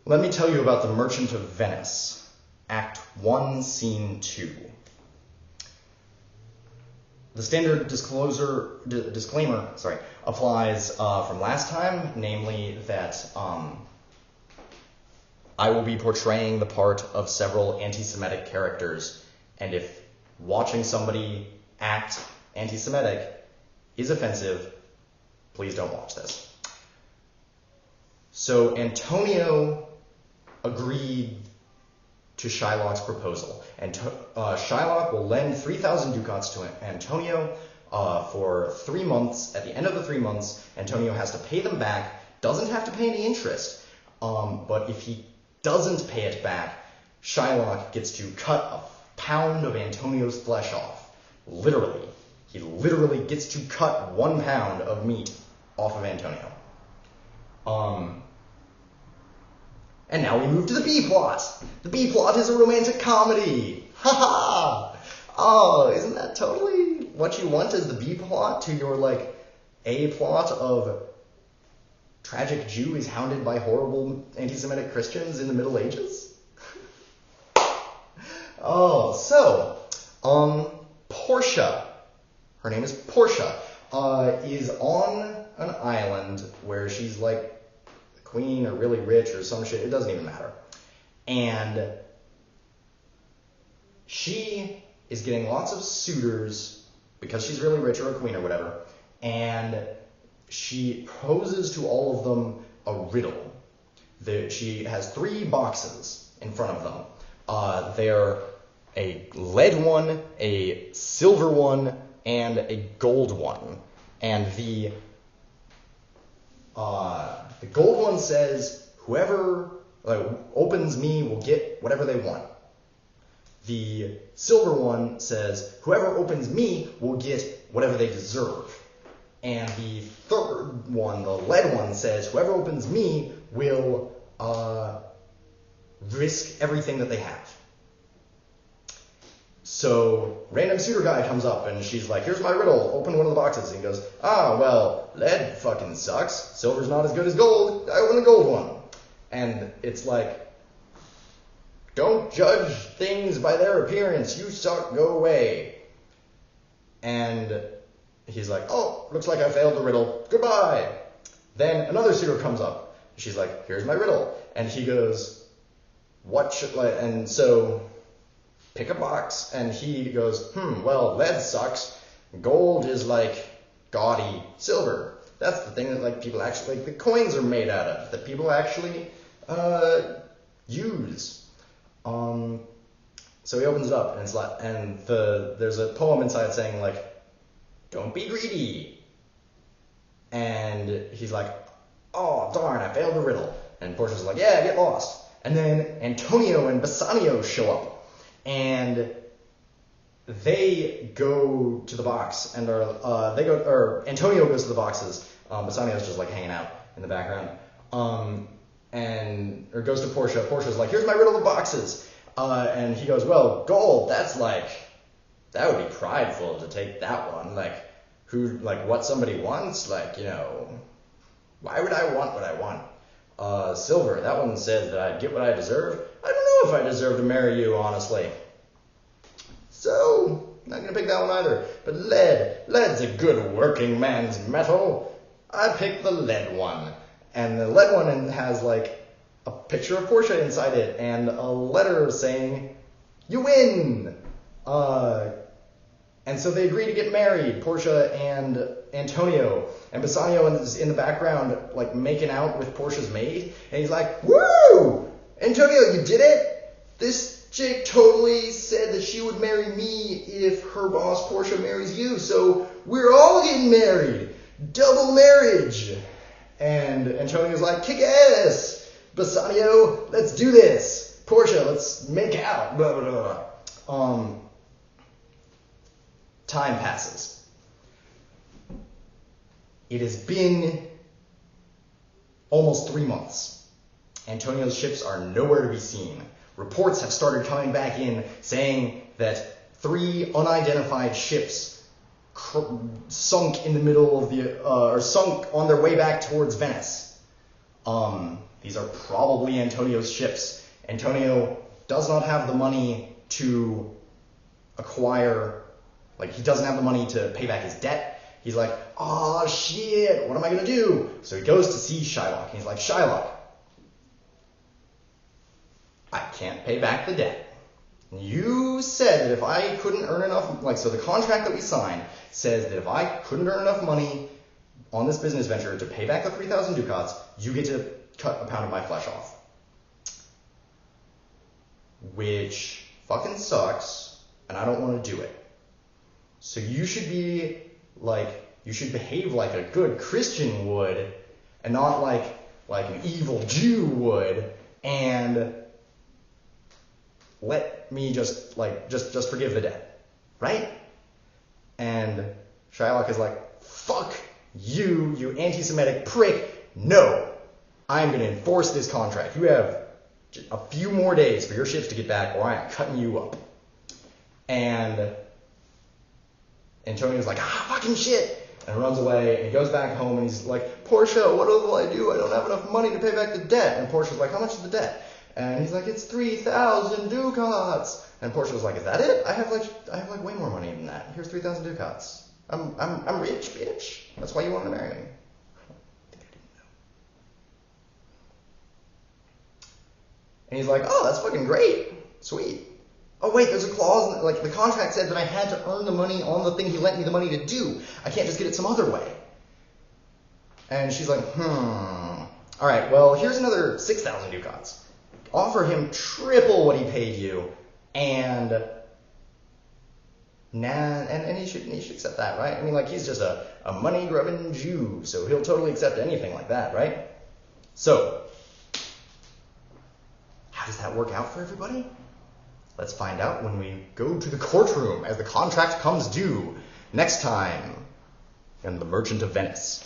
Let me tell you about The Merchant of Venice, Act 1, Scene 2. The standard disclaimer applies from last time, namely that I will be portraying the part of several anti-Semitic characters, and if watching somebody act anti-Semitic is offensive, please don't watch this. So Antonio agreed to Shylock's proposal, and Shylock will lend 3,000 ducats to Antonio for 3 months. At the end of the 3 months, Antonio has to pay them back, doesn't have to pay any interest, but if he doesn't pay it back, Shylock gets to cut a pound of Antonio's flesh off. Literally. He literally gets to cut 1 pound of meat off of Antonio. And now we move to the B plot. The B plot is a romantic comedy. Ha-ha! Oh, isn't that totally what you want as the B plot to your, A plot of tragic Jew is hounded by horrible anti-Semitic Christians in the Middle Ages? Portia, her name is Portia, is on an island where she's the queen or really rich or some shit, it doesn't even matter. And she is getting lots of suitors because she's really rich or a queen or whatever, and she poses to all of them a riddle. She has 3 boxes in front of them. They're a lead one, a silver one, and a gold one. And the gold one says, whoever opens me will get whatever they want. The silver one says, whoever opens me will get whatever they deserve. And the third one, the lead one, says, whoever opens me will risk everything that they have. So, random suitor guy comes up and she's like, here's my riddle, open one of the boxes. And he goes, well, lead fucking sucks. Silver's not as good as gold. I open the gold one. And it's like, don't judge things by their appearance. You suck, go away. And he's like, oh, looks like I failed the riddle. Goodbye. Then another suitor comes up. She's like, here's my riddle. And he goes, what should and so pick a box. And he goes, well, lead sucks. Gold is gaudy silver. That's the thing that people actually, the coins are made out of, that people actually use. So he opens it up, and it's there's a poem inside saying don't be greedy. And he's like, oh darn, I failed the riddle. And Portia's like, yeah, get lost. And then Antonio and Bassanio show up. And they go to the box, and Antonio goes to the boxes. Bassanio's just hanging out in the background. Or goes to Portia. Portia's like, here's my riddle of boxes. And he goes, well, gold, that's that would be prideful to take that one. What somebody wants, why would I want what I want? Silver, that one says that I'd get what I deserve. I don't know if I deserve to marry you, honestly. So, not gonna pick that one either. But lead's a good working man's metal. I picked the lead one. And the lead one has a picture of Portia inside it and a letter saying, you win. And so they agree to get married, Portia and Antonio. And Bassanio is in the background, making out with Portia's maid. And he's like, woo! Antonio, you did it! This chick totally said that she would marry me if her boss Portia marries you, so we're all getting married! Double marriage! And Antonio's like, kick ass! Bassanio, let's do this! Portia, let's make out! Blah, blah, blah. Time passes. It has been almost 3 months. Antonio's ships are nowhere to be seen. Reports have started coming back in saying that 3 unidentified ships sunk in the middle of or sunk on their way back towards Venice. These are probably Antonio's ships. Antonio does not have the money to acquire, like, he doesn't have the money to pay back his debt. He's like, oh shit, what am I gonna do? So he goes to see Shylock, and he's like, Shylock, I can't pay back the debt. You said that if I couldn't earn enough, like, so the contract that we signed says that if I couldn't earn enough money on this business venture to pay back the 3,000 ducats, you get to cut a pound of my flesh off. Which fucking sucks, and I don't want to do it. So you should be, like, you should behave like a good Christian would, and not like an evil Jew would, and let me just forgive the debt, right? And Shylock is like, fuck you, you anti-Semitic prick. No, I'm going to enforce this contract. You have a few more days for your ships to get back, or I am cutting you up. And Antonio's like, fucking shit, and runs away, and he goes back home, and he's like, Portia, what will I do? I don't have enough money to pay back the debt. And Portia's like, how much is the debt? And he's like, it's 3,000 ducats. And Portia was like, is that it? I have like way more money than that. Here's 3,000 ducats. I'm rich, bitch. That's why you wanted to marry me. I think I didn't know. And he's like, oh, that's fucking great. Sweet. Oh wait, there's a clause, like the contract said that I had to earn the money on the thing he lent me the money to do. I can't just get it some other way. And she's like, all right, well, here's another 6,000 ducats. Offer him triple what he paid you, and he should accept that, right? I mean, like, he's just a money-grubbing Jew, so he'll totally accept anything like that, right? So, how does that work out for everybody? Let's find out when we go to the courtroom as the contract comes due next time in The Merchant of Venice.